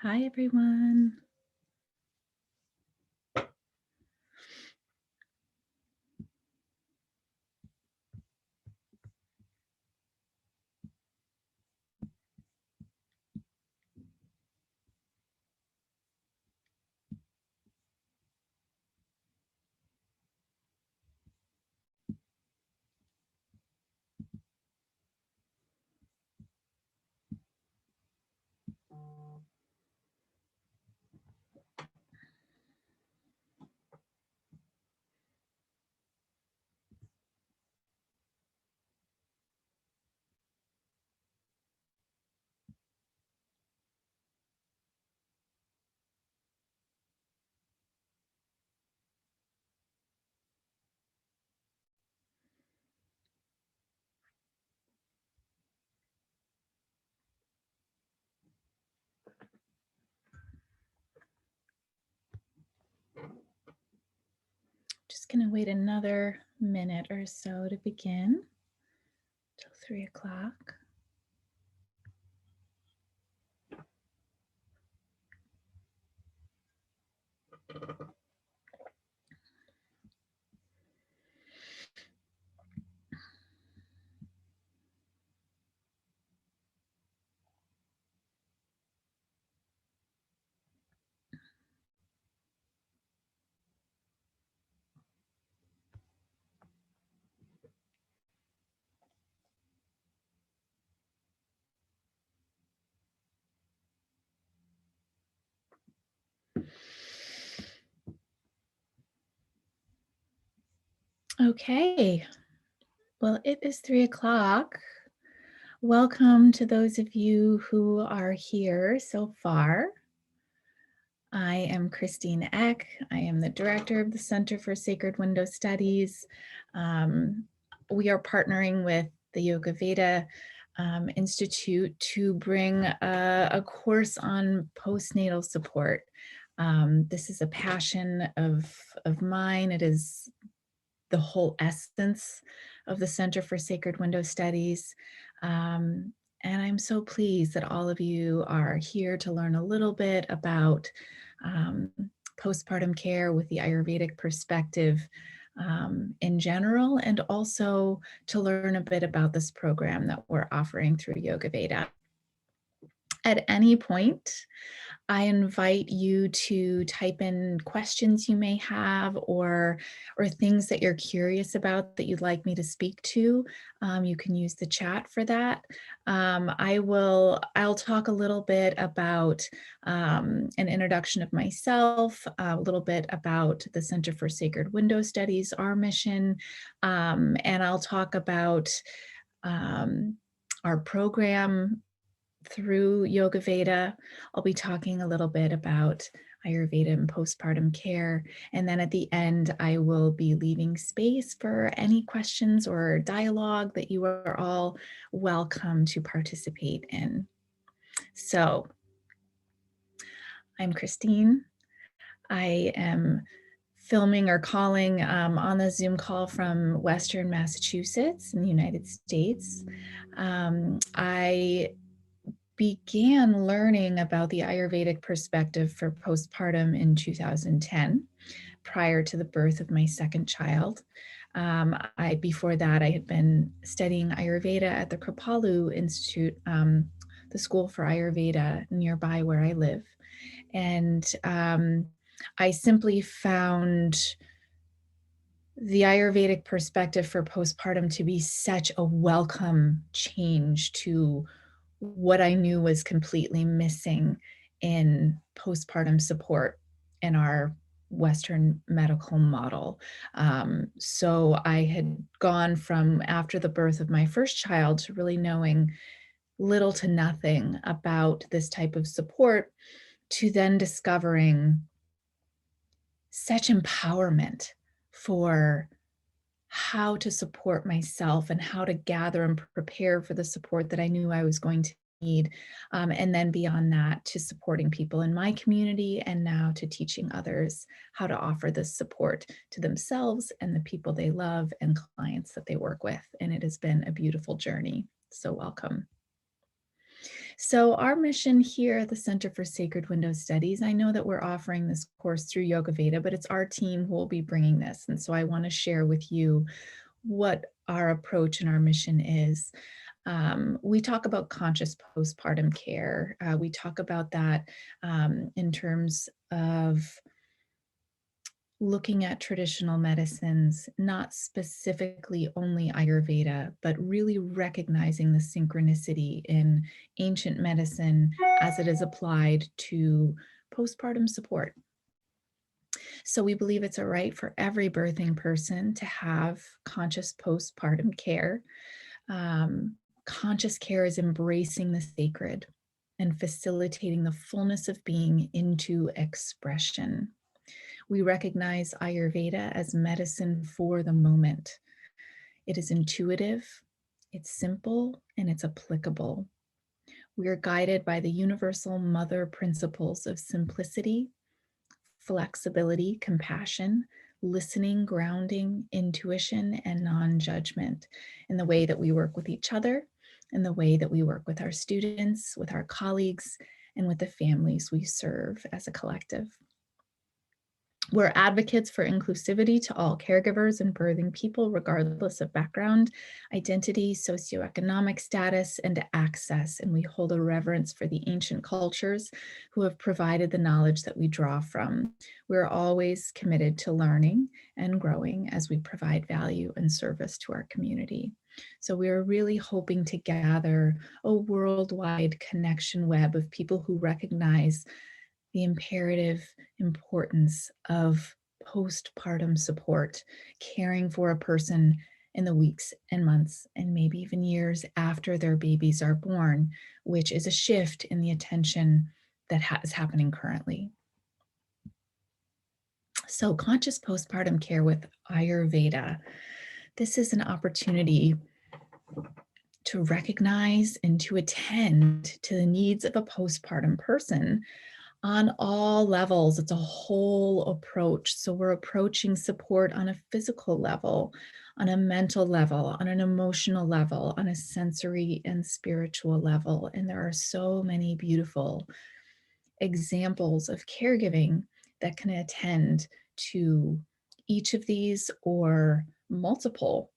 Hi, everyone. Just going to wait another minute or so to begin till 3 o'clock. Okay, well, it is 3 o'clock. Welcome to those of you who are here so far. I am Christine Eck. I am the director of the Center for Sacred Window Studies. We are partnering with the Yoga Veda Institute to bring a course on postnatal support. This is a passion of mine. It is the whole essence of the Center for Sacred Window Studies. And I'm so pleased that all of you are here to learn a little bit about postpartum care with the Ayurvedic perspective in general, and also to learn a bit about this program that we're offering through Yoga Veda. At any point, I invite you to type in questions you may have or things that you're curious about that you'd like me to speak to. You can use the chat for that. I'll talk a little bit about an introduction of myself, a little bit about the Center for Sacred Window Studies, our mission, and I'll talk about our program through Yoga Veda. I'll be talking a little bit about Ayurveda and postpartum care. And then at the end, I will be leaving space for any questions or dialogue that you are all welcome to participate in. So I'm Christine. I am filming or calling on the Zoom call from Western Massachusetts in the United States. I began learning about the Ayurvedic perspective for postpartum in 2010, prior to the birth of my second child. Before that, I had been studying Ayurveda at the Kripalu Institute, the School for Ayurveda nearby where I live. And I simply found the Ayurvedic perspective for postpartum to be such a welcome change to what I knew was completely missing in postpartum support in our Western medical model. So I had gone from after the birth of my first child to really knowing little to nothing about this type of support, to then discovering such empowerment for how to support myself and how to gather and prepare for the support that I knew I was going to need. And then beyond that, to supporting people in my community, and now to teaching others how to offer this support to themselves and the people they love and clients that they work with. And it has been a beautiful journey. So welcome. So our mission here at the Center for Sacred Window Studies, I know that we're offering this course through Yoga Veda, but it's our team who will be bringing this. And so I want to share with you what our approach and our mission is. We talk about conscious postpartum care. We talk about that in terms of looking at traditional medicines, not specifically only Ayurveda, but really recognizing the synchronicity in ancient medicine as it is applied to postpartum support. So we believe it's a right for every birthing person to have conscious postpartum care. Conscious care is embracing the sacred and facilitating the fullness of being into expression. We recognize Ayurveda as medicine for the moment. It is intuitive, it's simple, and it's applicable. We are guided by the universal mother principles of simplicity, flexibility, compassion, listening, grounding, intuition, and non-judgment in the way that we work with each other, in the way that we work with our students, with our colleagues, and with the families we serve as a collective. We're advocates for inclusivity to all caregivers and birthing people, regardless of background, identity, socioeconomic status, and access. And we hold a reverence for the ancient cultures who have provided the knowledge that we draw from. We're always committed to learning and growing as we provide value and service to our community. So we're really hoping to gather a worldwide connection web of people who recognize the imperative importance of postpartum support, caring for a person in the weeks and months and maybe even years after their babies are born, which is a shift in the attention that is happening currently. So conscious postpartum care with Ayurveda. This is an opportunity to recognize and to attend to the needs of a postpartum person on all levels. It's a whole approach. So we're approaching support on a physical level, on a mental level, on an emotional level, on a sensory and spiritual level. And there are so many beautiful examples of caregiving that can attend to each of these or multiple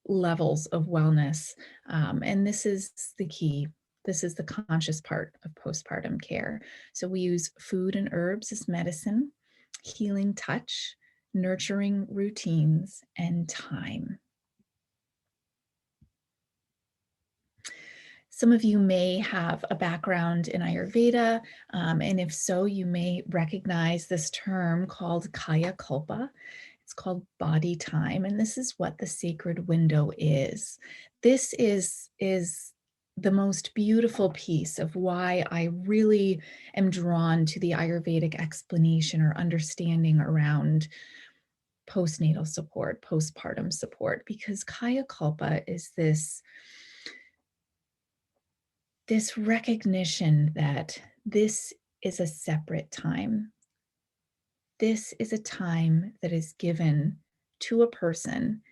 levels of wellness. And this is the key. This is the conscious part of postpartum care. So we use food and herbs as medicine, healing touch, nurturing routines, and time. Some of you may have a background in Ayurveda, and if so, you may recognize this term called Kaya Kalpa. It's called body time, and this is what the sacred window is. This is the most beautiful piece of why I really am drawn to the Ayurvedic explanation or understanding around postnatal support, postpartum support, because Kaya Kalpa is this recognition that this is a separate time. This is a time that is given to a person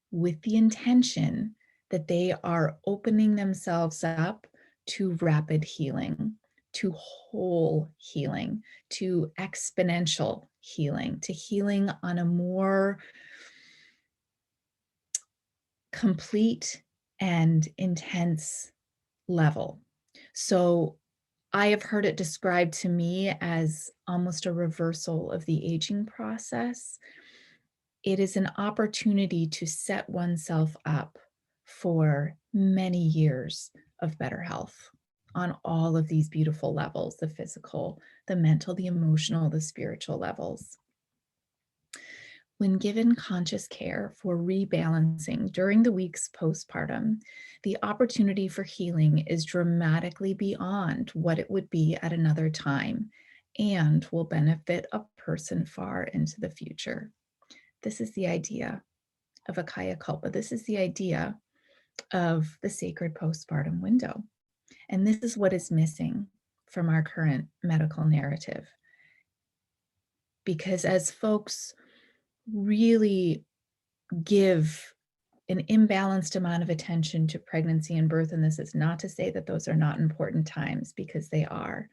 with the intention that they are opening themselves up to rapid healing, to whole healing, to exponential healing, to healing on a more complete and intense level. So I have heard it described to me as almost a reversal of the aging process. It is an opportunity to set oneself up for many years of better health on all of these beautiful levels, the physical, the mental, the emotional, the spiritual levels. When given conscious care for rebalancing during the weeks postpartum, the opportunity for healing is dramatically beyond what it would be at another time and will benefit a person far into the future. This is the idea of a Kaya Kalpa. This is the idea of the sacred postpartum window. And this is what is missing from our current medical narrative. Because as folks really give an imbalanced amount of attention to pregnancy and birth. And this is not to say that those are not important times, because they are.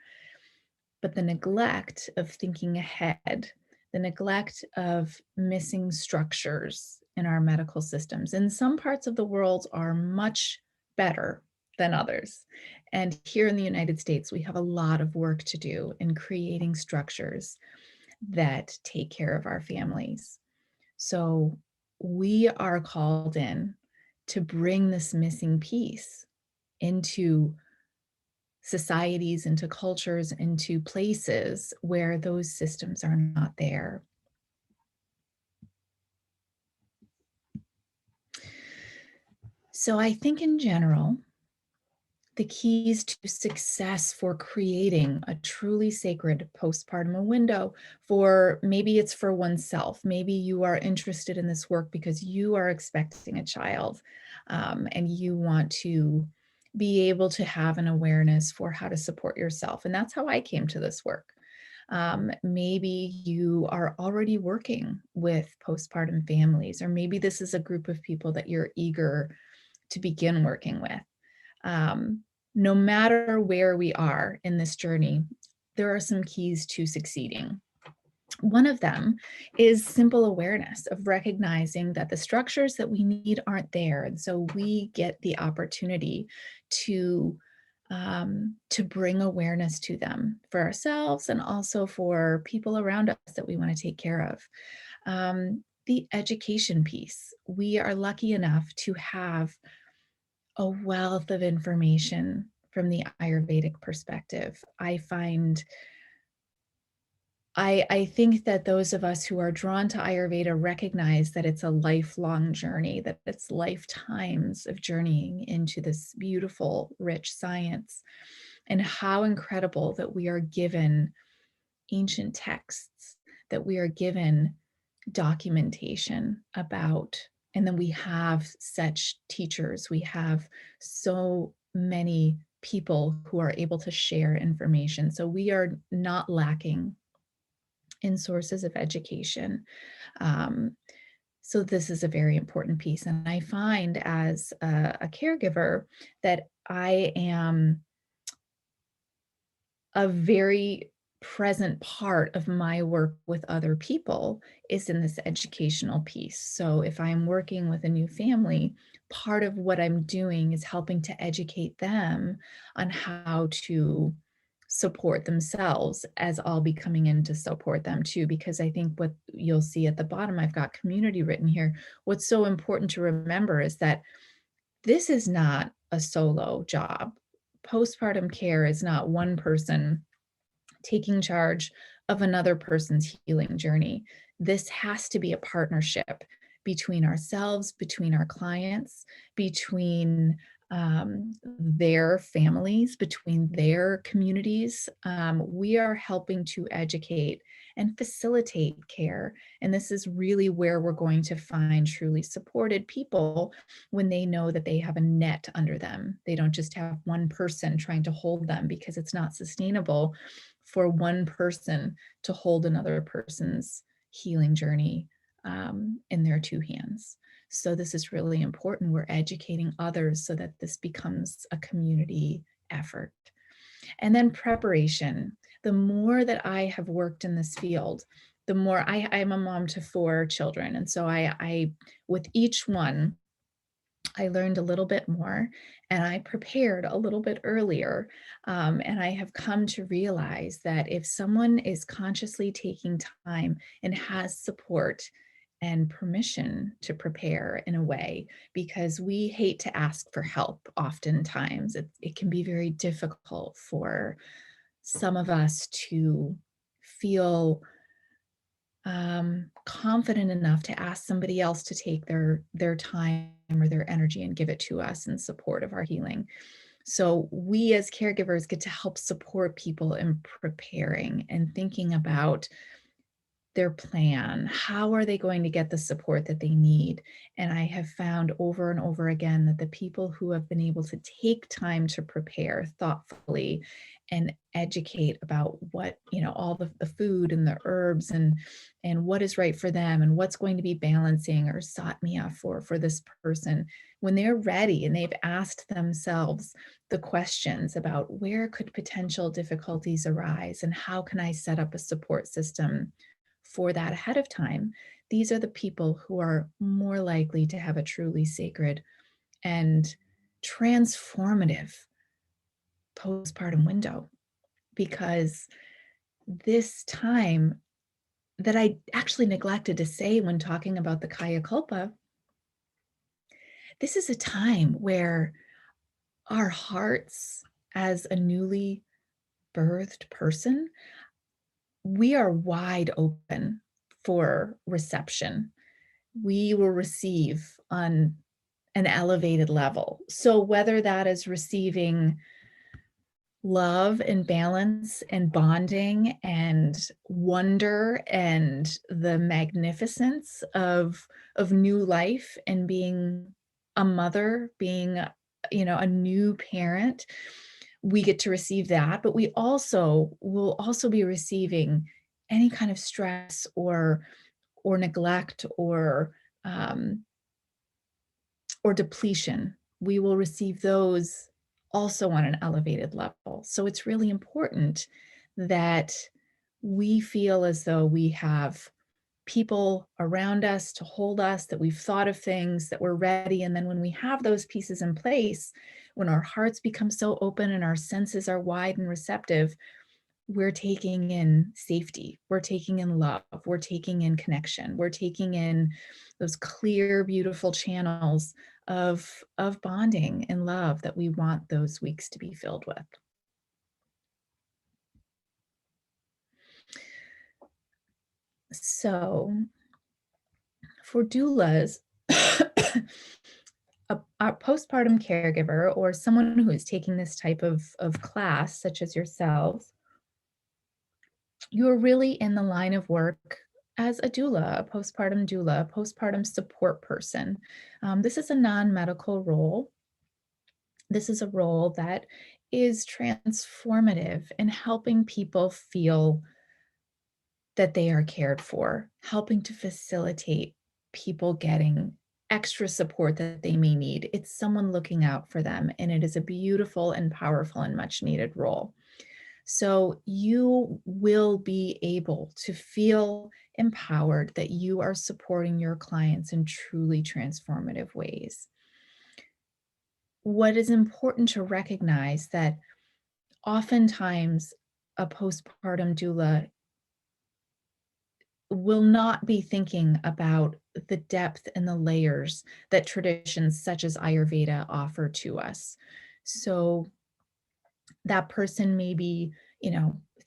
But the neglect of thinking ahead, the neglect of missing structures in our medical systems in some parts of the world are much better than others. And here in the United States, we have a lot of work to do in creating structures that take care of our families. So we are called in to bring this missing piece into societies, into cultures, into places where those systems are not there. So I think in general, the keys to success for creating a truly sacred postpartum window, for maybe it's for oneself, maybe you are interested in this work because you are expecting a child, and you want to be able to have an awareness for how to support yourself. And that's how I came to this work. Maybe you are already working with postpartum families, or maybe this is a group of people that you're eager to begin working with. No matter where we are in this journey, there are some keys to succeeding. One of them is simple awareness of recognizing that the structures that we need aren't there. And so we get the opportunity to bring awareness to them for ourselves and also for people around us that we want to take care of. The education piece. We are lucky enough to have a wealth of information from the Ayurvedic perspective. I think that those of us who are drawn to Ayurveda recognize that it's a lifelong journey, that it's lifetimes of journeying into this beautiful, rich science, and how incredible that we are given ancient texts, that we are given documentation about, and then we have such teachers, we have so many people who are able to share information. So we are not lacking in sources of education. Um, so this is a very important piece. And I find as a caregiver that I am a very present part of my work with other people is in this educational piece. So if I'm working with a new family, part of what I'm doing is helping to educate them on how to support themselves, as I'll be coming in to support them too. Because I think what you'll see at the bottom, I've got community written here. What's so important to remember is that this is not a solo job. Postpartum care is not one person taking charge of another person's healing journey. This has to be a partnership between ourselves, between our clients, between their families, between their communities. We are helping to educate and facilitate care. And this is really where we're going to find truly supported people, when they know that they have a net under them. They don't just have one person trying to hold them, because it's not sustainable for one person to hold another person's healing journey in their two hands. So this is really important. We're educating others so that this becomes a community effort. And then preparation. The more that I have worked in this field, the more I'm a mom to 4 children. And so I with each one, I learned a little bit more, and I prepared a little bit earlier. And I have come to realize that if someone is consciously taking time and has support and permission to prepare in a way, because we hate to ask for help oftentimes, it can be very difficult for some of us to feel confident enough to ask somebody else to take their time or their energy and give it to us in support of our healing. So we as caregivers get to help support people in preparing and thinking about their plan? How are they going to get the support that they need? And I have found over and over again that the people who have been able to take time to prepare thoughtfully and educate about what, all the food and the herbs and what is right for them and what's going to be balancing or satmia for this person, when they're ready and they've asked themselves the questions about where could potential difficulties arise and how can I set up a support system for that ahead of time, these are the people who are more likely to have a truly sacred and transformative postpartum window. Because this time that I actually neglected to say when talking about the Kaya Kalpa, this is a time where our hearts, as a newly birthed person, we are wide open for reception. We will receive on an elevated level. So whether that is receiving love and balance and bonding and wonder and the magnificence of new life and being a mother, being a new parent, we get to receive that, but we also will also be receiving any kind of stress or neglect um, or depletion. We will receive those also on an elevated level. So it's really important that we feel as though we have people around us to hold us, that we've thought of things, that we're ready. And then when we have those pieces in place, when our hearts become so open and our senses are wide and receptive, we're taking in safety, we're taking in love, we're taking in connection, we're taking in those clear, beautiful channels of bonding and love that we want those weeks to be filled with. So for doulas, a postpartum caregiver or someone who is taking this type of class, such as yourselves, you're really in the line of work as a doula, a postpartum support person. This is a non-medical role. This is a role that is transformative in helping people feel that they are cared for, helping to facilitate people getting extra support that they may need. It's someone looking out for them, and it is a beautiful and powerful and much needed role. So you will be able to feel empowered that you are supporting your clients in truly transformative ways. What is important to recognize that oftentimes a postpartum doula will not be thinking about the depth and the layers that traditions such as Ayurveda offer to us. So that person may be,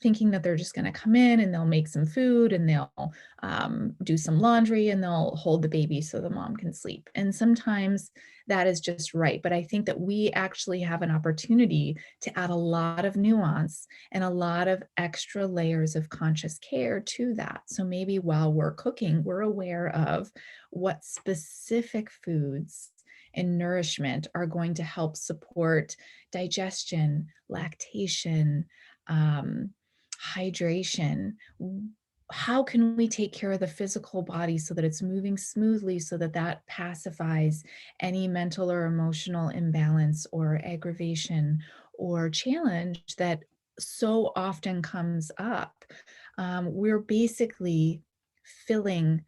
thinking that they're just going to come in and they'll make some food and they'll do some laundry and they'll hold the baby so the mom can sleep. And sometimes that is just right. But I think that we actually have an opportunity to add a lot of nuance and a lot of extra layers of conscious care to that. So maybe while we're cooking, we're aware of what specific foods and nourishment are going to help support digestion, lactation, hydration. How can we take care of the physical body so that it's moving smoothly, so that that pacifies any mental or emotional imbalance or aggravation or challenge that so often comes up? We're basically filling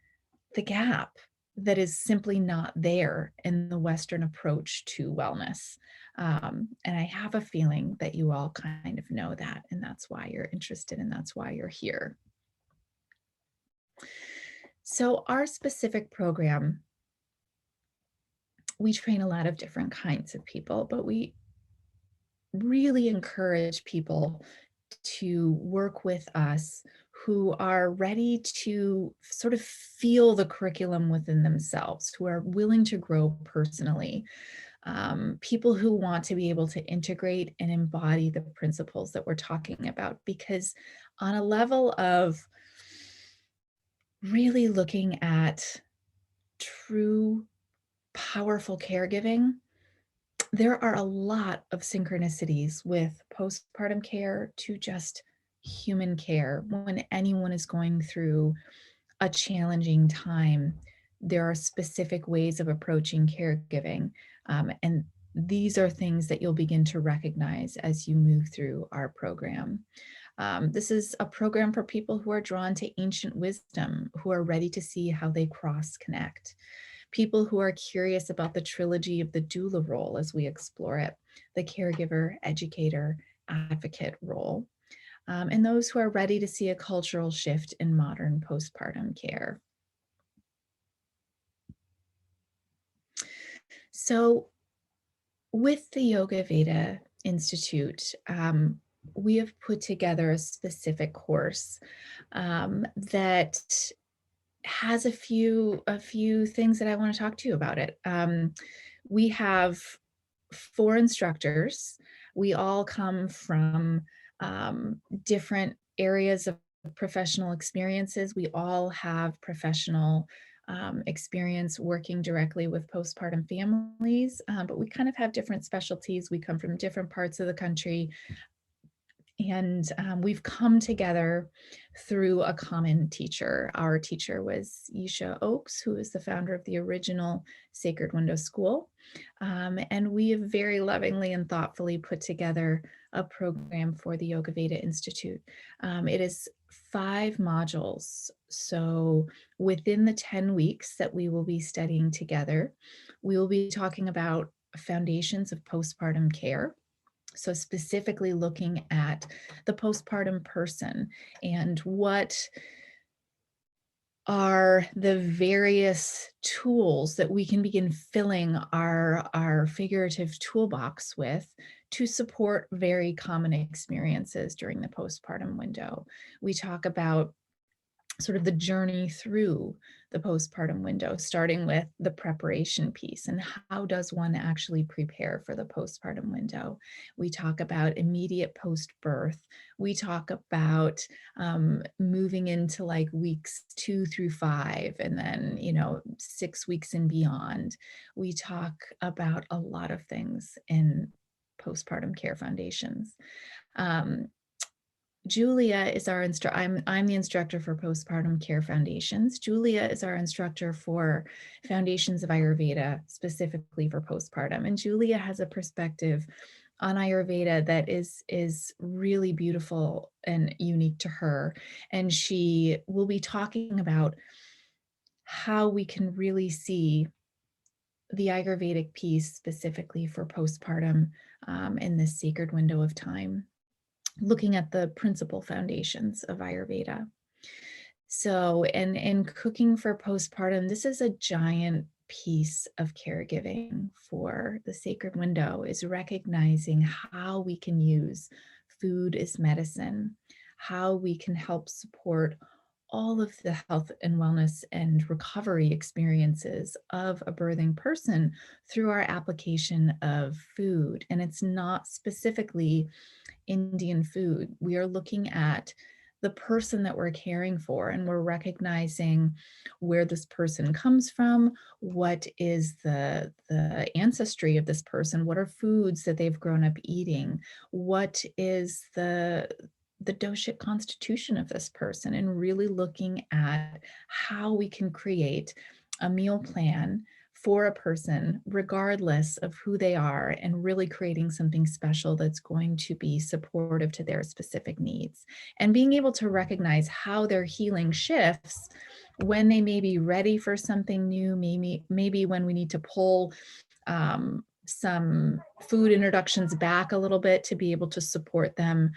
the gap that is simply not there in the Western approach to wellness. And I have a feeling that you all kind of know that, and that's why you're interested and that's why you're here. So our specific program, we train a lot of different kinds of people, but we really encourage people to work with us who are ready to sort of feel the curriculum within themselves, who are willing to grow personally, people who want to be able to integrate and embody the principles that we're talking about. Because on a level of really looking at true powerful caregiving. There are a lot of synchronicities with postpartum care to just human care. When anyone is going through a challenging time, there are specific ways of approaching caregiving. And these are things that you'll begin to recognize as you move through our program. This is a program for people who are drawn to ancient wisdom, who are ready to see how they cross connect. People who are curious about the trilogy of the doula role as we explore it, the caregiver, educator, advocate role, and those who are ready to see a cultural shift in modern postpartum care. So, with the Yoga Veda Institute, we have put together a specific course that has a few things that I want to talk to you about it. We have 4 instructors. We all come from different areas of professional experiences. We all have professional experience working directly with postpartum families, but we kind of have different specialties. We come from different parts of the country, and we've come together through a common teacher. Our teacher was Yisha Oakes, who is the founder of the original Sacred Window School. And we have very lovingly and thoughtfully put together a program for the Yoga Veda Institute. It is 5 modules. So within the 10 weeks that we will be studying together, we will be talking about foundations of postpartum care. So specifically looking at the postpartum person and what are the various tools that we can begin filling our figurative toolbox with to support very common experiences during the postpartum window. We talk about sort of the journey through the postpartum window, starting with the preparation piece and how does one actually prepare for the postpartum window. We talk about immediate post-birth. We talk about moving into like weeks 2 through 5, and then 6 weeks and beyond. We talk about a lot of things in postpartum care foundations. Um, Julia is our instructor. I'm the instructor for Postpartum Care Foundations. Julia is our instructor for Foundations of Ayurveda, specifically for postpartum. And Julia has a perspective on Ayurveda that is really beautiful and unique to her. And she will be talking about how we can really see the Ayurvedic piece specifically for postpartum in this sacred window of time, looking at the principal foundations of Ayurveda. So, in cooking for postpartum, this is a giant piece of caregiving for the sacred window, is recognizing how we can use food as medicine, how we can help support all of the health and wellness and recovery experiences of a birthing person through our application of food. And it's not specifically Indian food. We are looking at the person that we're caring for, and we're recognizing where this person comes from, what is the ancestry of this person, what are foods that they've grown up eating, what is the doshic constitution of this person, and really looking at how we can create a meal plan for a person, regardless of who they are, and really creating something special that's going to be supportive to their specific needs. And being able to recognize how their healing shifts when they may be ready for something new, maybe when we need to pull some food introductions back a little bit to be able to support them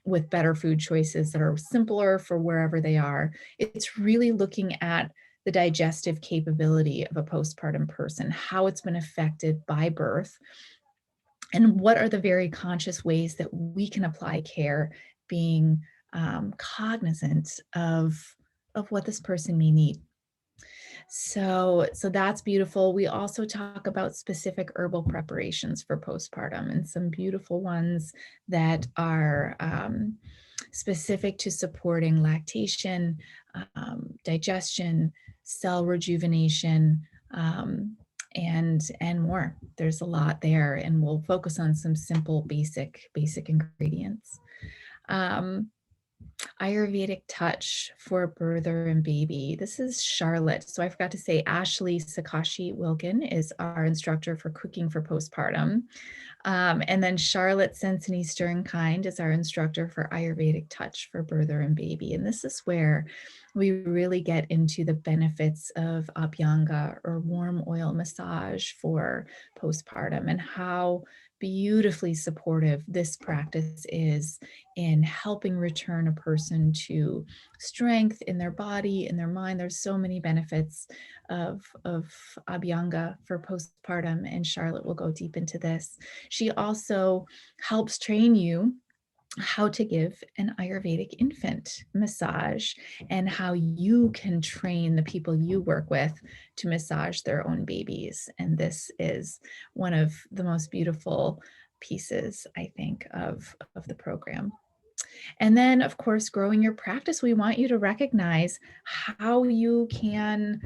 with better food choices that are simpler for wherever they are. It's really looking at the digestive capability of a postpartum person, how it's been affected by birth, and what are the very conscious ways that we can apply care, being cognizant of what this person may need. So that's beautiful. We also talk about specific herbal preparations for postpartum, and some beautiful ones that are specific to supporting lactation, digestion, cell rejuvenation, and more. There's a lot there, and we'll focus on some simple, basic ingredients. Ayurvedic touch for birther and baby. This is Charlotte. So I forgot to say, Ashley Sakashi Wilkin is our instructor for cooking for postpartum. And then Charlotte Sensini Sternkind is our instructor for Ayurvedic touch for birther and baby. And this is where we really get into the benefits of Abhyanga, or warm oil massage for postpartum, and how beautifully supportive this practice is in helping return a person to strength in their body, in their mind. There's so many benefits of Abhyanga for postpartum, and Charlotte will go deep into this. She also helps train you how to give an Ayurvedic infant massage, and how you can train the people you work with to massage their own babies. And this is one of the most beautiful pieces, I think, of the program. And then, of course, growing your practice, we want you to recognize how you can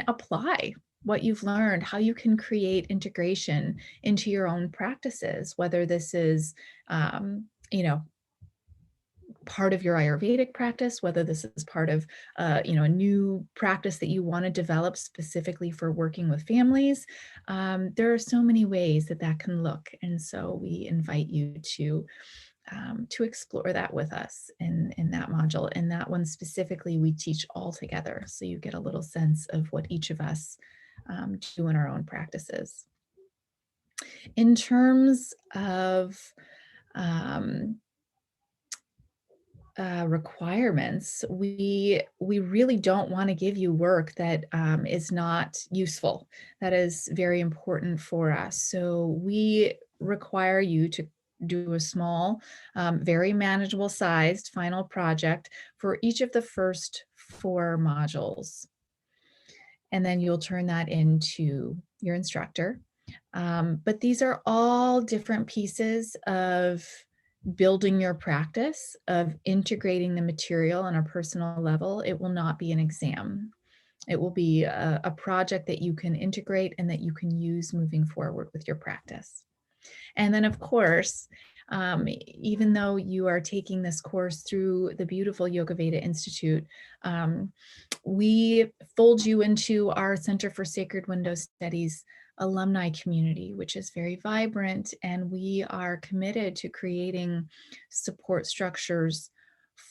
apply what you've learned, how you can create integration into your own practices, whether this is, part of your Ayurvedic practice, whether this is part of, a new practice that you want to develop specifically for working with families. There are so many ways that can look. And so we invite you to explore that with us in that module. And that one specifically, we teach all together. So you get a little sense of what each of us do in our own practices. In terms of requirements, we really don't want to give you work that is not useful. That is very important for us. So we require you to do a small, very manageable sized final project for each of the first 4 modules. And then you'll turn that into your instructor. But these are all different pieces of building your practice, of integrating the material on a personal level. It will not be an exam. It will be a project that you can integrate and that you can use moving forward with your practice. And then, of course, even though you are taking this course through the beautiful Yoga Veda Institute, we fold you into our Center for Sacred Window Studies alumni community, which is very vibrant, and we are committed to creating support structures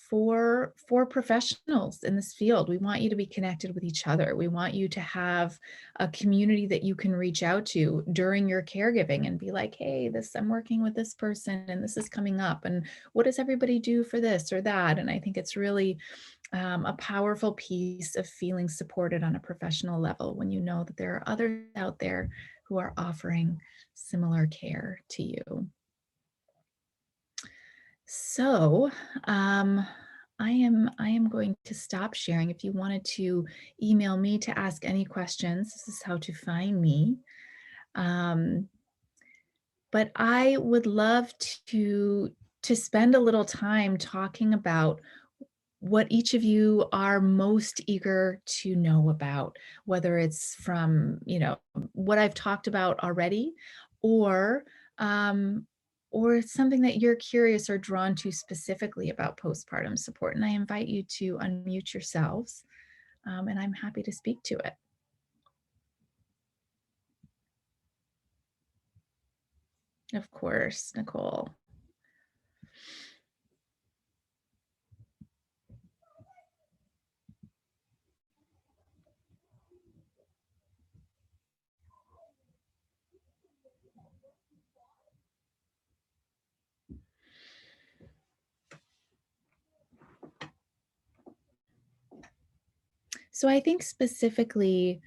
for professionals in this field. We want you to be connected with each other. We want you to have a community that you can reach out to during your caregiving and be like, hey, I'm working with this person and this is coming up, and what does everybody do for this or that? And I think it's really a powerful piece of feeling supported on a professional level when you know that there are others out there who are offering similar care to you. So I am going to stop sharing. If you wanted to email me to ask any questions, this is how to find me. But I would love to spend a little time talking about what each of you are most eager to know about, whether it's from, what I've talked about already, or it's something that you're curious or drawn to specifically about postpartum support. And I invite you to unmute yourselves, and I'm happy to speak to it. Of course, Nicole. So I think specifically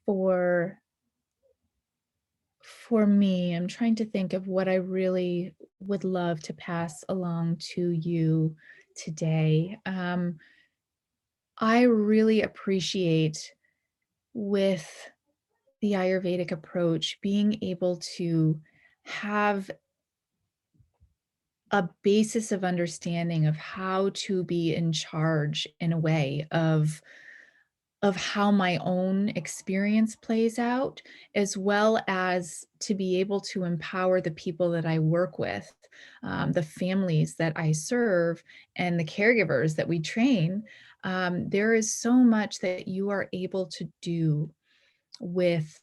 for me, I'm trying to think of what I really would love to pass along to you today. I really appreciate, with the Ayurvedic approach, being able to have a basis of understanding of how to be in charge in a way of how my own experience plays out, as well as to be able to empower the people that I work with, the families that I serve, and the caregivers that we train. There is so much that you are able to do with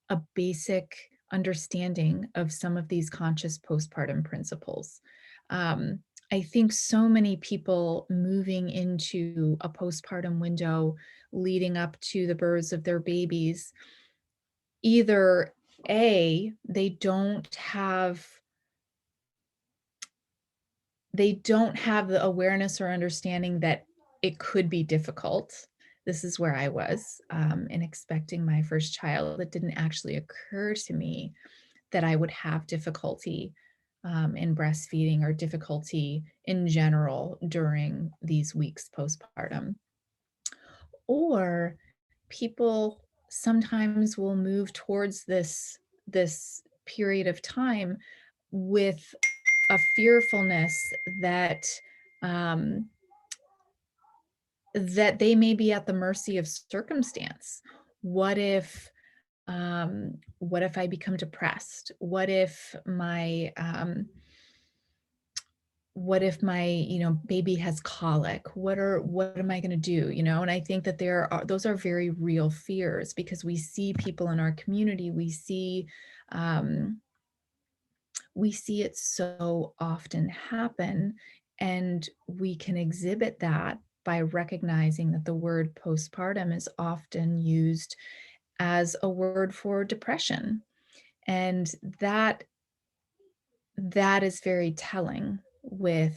a basic understanding of some of these conscious postpartum principles. Um, I think so many people moving into a postpartum window leading up to the births of their babies, either A, they don't have the awareness or understanding that it could be difficult. This is where I was in expecting my first child. It didn't actually occur to me that I would have difficulty in breastfeeding or difficulty in general during these weeks postpartum. Or people sometimes will move towards this period of time with a fearfulness that um, that they may be at the mercy of circumstance. What if what if I become depressed? What if my, baby has colic? What am I going to do? And I think that those are very real fears, because we see people in our community, um, we see it so often happen, and we can exhibit that by recognizing that the word postpartum is often used as a word for depression. And that is very telling with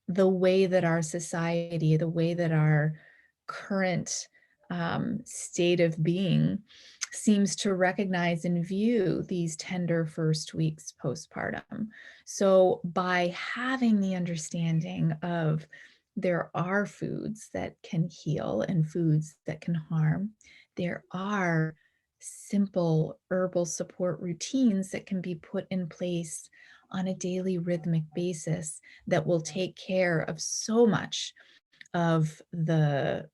the way that our society, the way that our current state of being seems to recognize and view these tender first weeks postpartum. So, by having the understanding of there are foods that can heal and foods that can harm, there are simple herbal support routines that can be put in place on a daily rhythmic basis that will take care of so much of the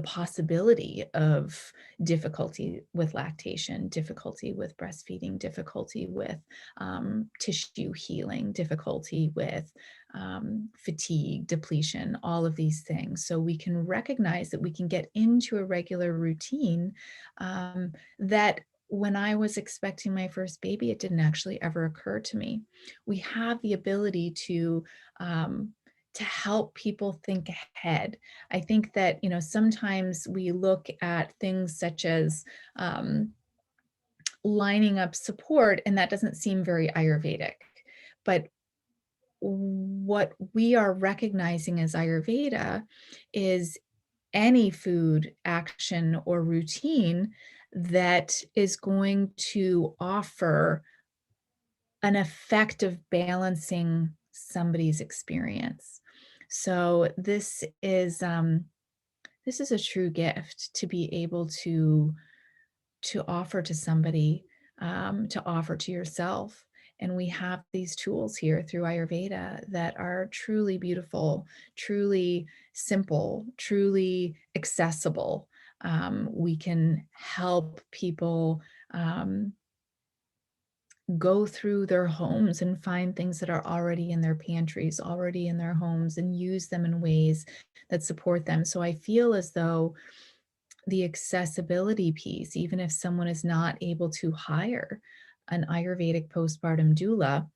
possibility of difficulty with lactation, difficulty with breastfeeding, difficulty with tissue healing, difficulty with fatigue, depletion, all of these things. So we can recognize that we can get into a regular routine that when I was expecting my first baby, it didn't actually ever occur to me. We have the ability to help people think ahead. I think that, sometimes we look at things such as lining up support, and that doesn't seem very Ayurvedic. But what we are recognizing as Ayurveda is any food, action, or routine that is going to offer an effect of balancing somebody's experience. So this is a true gift to be able to offer to somebody, to offer to yourself. And we have these tools here through Ayurveda that are truly beautiful, truly simple, truly accessible. We can help people go through their homes and find things that are already in their pantries, already in their homes, and use them in ways that support them. So I feel as though the accessibility piece, even if someone is not able to hire an Ayurvedic postpartum doula,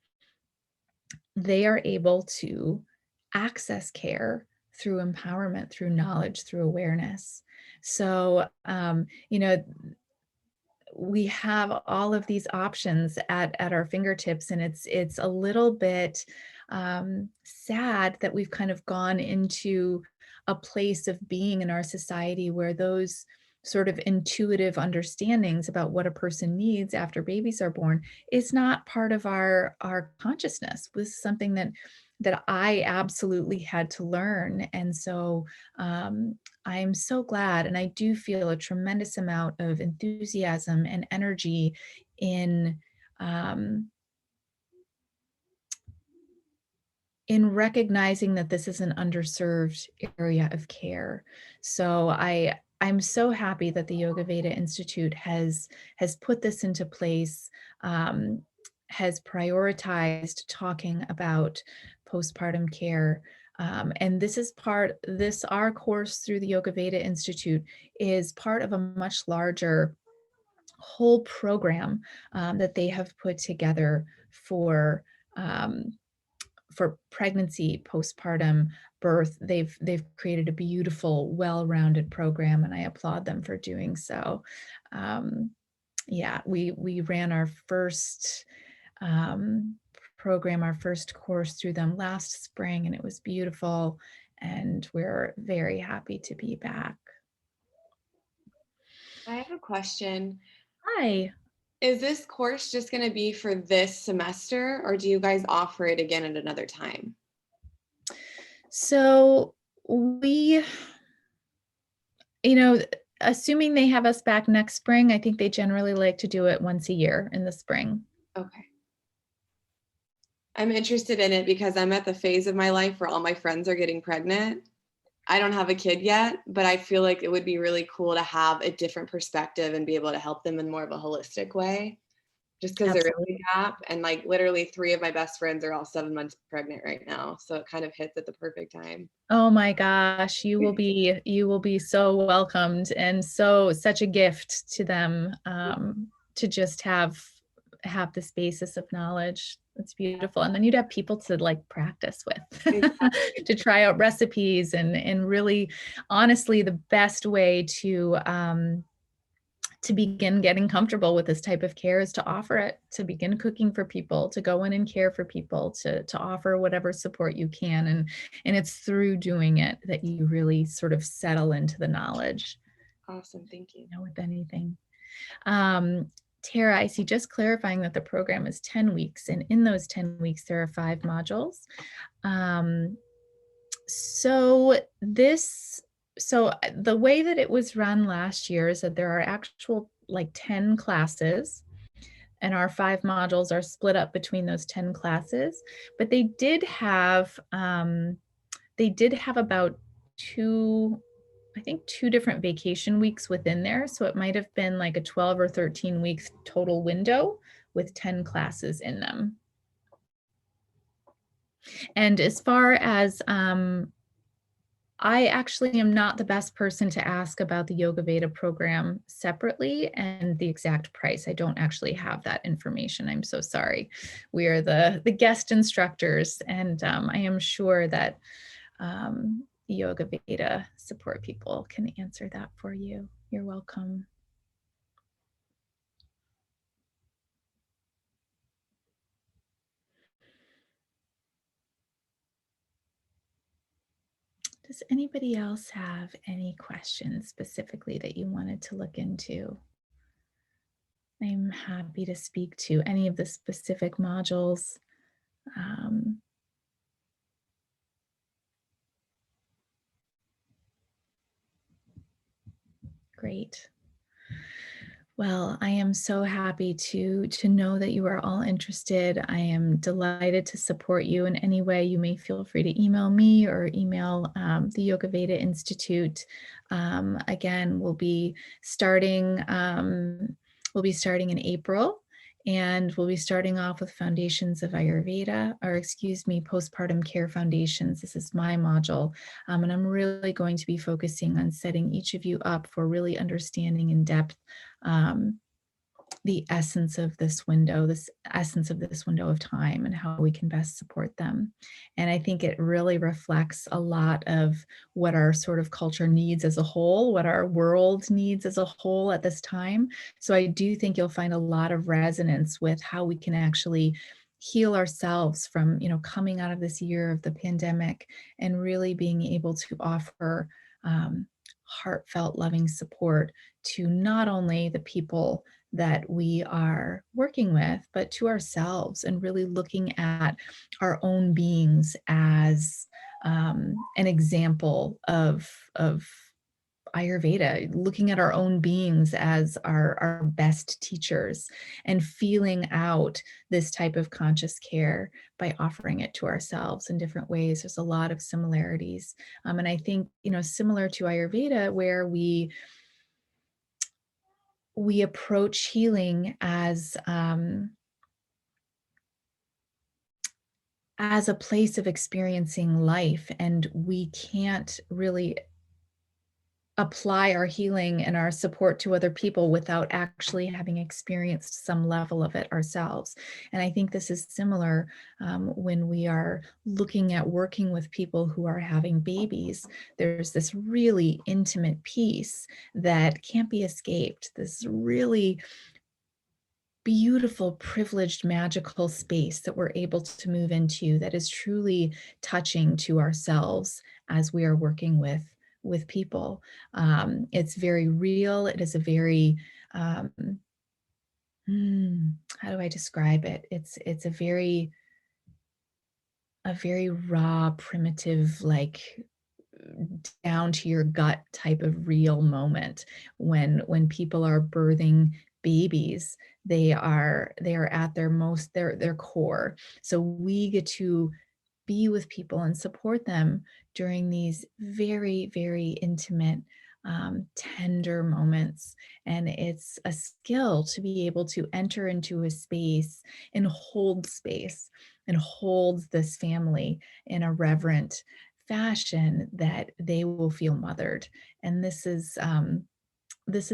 they are able to access care through empowerment, through knowledge, through awareness. So, we have all of these options at our fingertips, and it's a little bit sad that we've kind of gone into a place of being in our society where those sort of intuitive understandings about what a person needs after babies are born is not part of our consciousness. Was something that I absolutely had to learn. And so I'm so glad, and I do feel a tremendous amount of enthusiasm and energy in um, in recognizing that this is an underserved area of care. So I'm so happy that the Yoga Veda Institute has put this into place, um, has prioritized talking about postpartum care. And our course through the Yoga Veda Institute is part of a much larger whole program that they have put together for um, pregnancy, postpartum, birth. They've created a beautiful, well-rounded program, and I applaud them for doing so. Yeah, we ran our first um, program, our first course through them last spring, and it was beautiful. And we're very happy to be back. I have a question. Hi. Is this course just going to be for this semester, or do you guys offer it again at another time? So we, you know, assuming they have us back next spring, I think they generally like to do it once a year in the spring. Okay. I'm interested in it because I'm at the phase of my life where all my friends are getting pregnant. I don't have a kid yet, but I feel like it would be really cool to have a different perspective and be able to help them in more of a holistic way. Just because there is Absolutely. a gap, and like literally 3 of my best friends are all 7 months pregnant right now, so it kind of hits at the perfect time. Oh my gosh, you will be so welcomed, and such a gift to them, to just have this basis of knowledge. It's beautiful. And then you'd have people to like practice with, Exactly. to try out recipes, and really, honestly, the best way to begin getting comfortable with this type of care is to offer it, to begin cooking for people, to go in and care for people, to offer whatever support you can. And it's through doing it that you really sort of settle into the knowledge, Awesome. Thank you. with anything. Um, Tara, I see, just clarifying that the program is 10 weeks, and in those 10 weeks, there are 5 modules. Um, so the way that it was run last year is that there are actual like 10 classes, and our 5 modules are split up between those 10 classes. But they did have about two, I think 2 different vacation weeks within there. So it might have been like a 12 or 13 weeks total window with 10 classes in them. And as far as I actually am not the best person to ask about the Yoga Veda program separately and the exact price. I don't actually have that information. I'm so sorry. We are the guest instructors, and I am sure that Yoga Veda support people can answer that for you. You're welcome. Does anybody else have any questions specifically that you wanted to look into? I'm happy to speak to any of the specific modules. Um, Great. Well, I am so happy to know that you are all interested. I am delighted to support you in any way. You may feel free to email me or email the Yoga Veda Institute. Again, we'll be starting in April. And we'll be starting off with Foundations of Ayurveda, or excuse me, Postpartum Care Foundations. This is my module. And I'm really going to be focusing on setting each of you up for really understanding in depth the essence of this window of time, and how we can best support them. And I think it really reflects a lot of what our sort of culture needs as a whole, what our world needs as a whole at this time. So I do think you'll find a lot of resonance with how we can actually heal ourselves from, coming out of this year of the pandemic, and really being able to offer heartfelt, loving support to not only the people that we are working with, but to ourselves, and really looking at our own beings as an example of Ayurveda, looking at our own beings as our best teachers and feeling out this type of conscious care by offering it to ourselves in different ways. There's a lot of similarities. And I think, similar to Ayurveda, where we approach healing as a place of experiencing life, and we can't really apply our healing and our support to other people without actually having experienced some level of it ourselves. And I think this is similar when we are looking at working with people who are having babies. There's this really intimate piece that can't be escaped, this really beautiful, privileged, magical space that we're able to move into that is truly touching to ourselves as we are working with people. It's very real. It is a very um, how do I describe it? It's a very raw, primitive, like down to your gut type of real moment when people are birthing babies. They are at their core. So we get to be with people and support them during these very, very intimate, tender moments. And it's a skill to be able to enter into a space and hold this family in a reverent fashion that they will feel mothered. And this is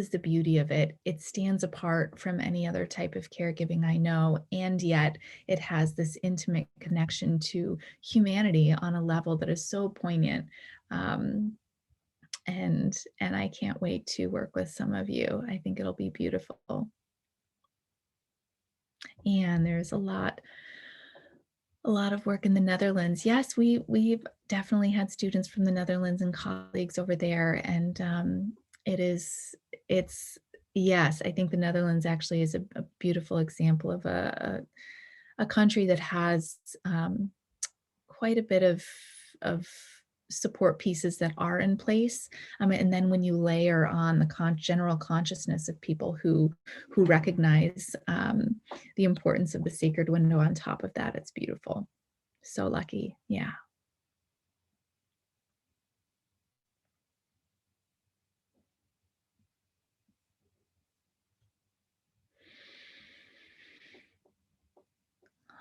the beauty of it. It stands apart from any other type of caregiving I know, and yet it has this intimate connection to humanity on a level that is so poignant. Um, and I can't wait to work with some of you. I think it'll be beautiful. And there's a lot of work in the Netherlands. Yes, we've definitely had students from the Netherlands and colleagues over there, and it is it's yes, I think the Netherlands actually is a beautiful example of a country that has quite a bit of support pieces that are in place. And then when you layer on the general consciousness of people who recognize the importance of the sacred window on top of that, it's beautiful. So lucky. Yeah.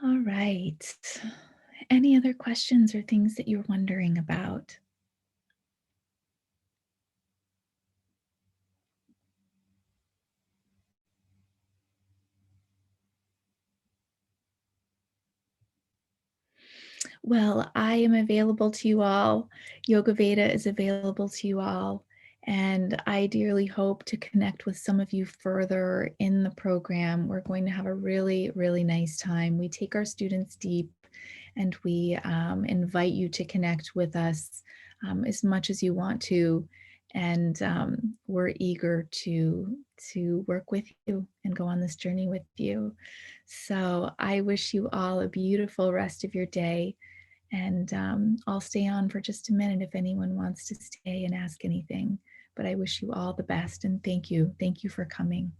All right. Any other questions or things that you're wondering about? Well, I am available to you all. Yoga Veda is available to you all. And I dearly hope to connect with some of you further in the program. We're going to have a really, really nice time. We take our students deep, and we invite you to connect with us as much as you want to. And we're eager to work with you and go on this journey with you. So I wish you all a beautiful rest of your day. And I'll stay on for just a minute if anyone wants to stay and ask anything. But I wish you all the best, and thank you. Thank you for coming.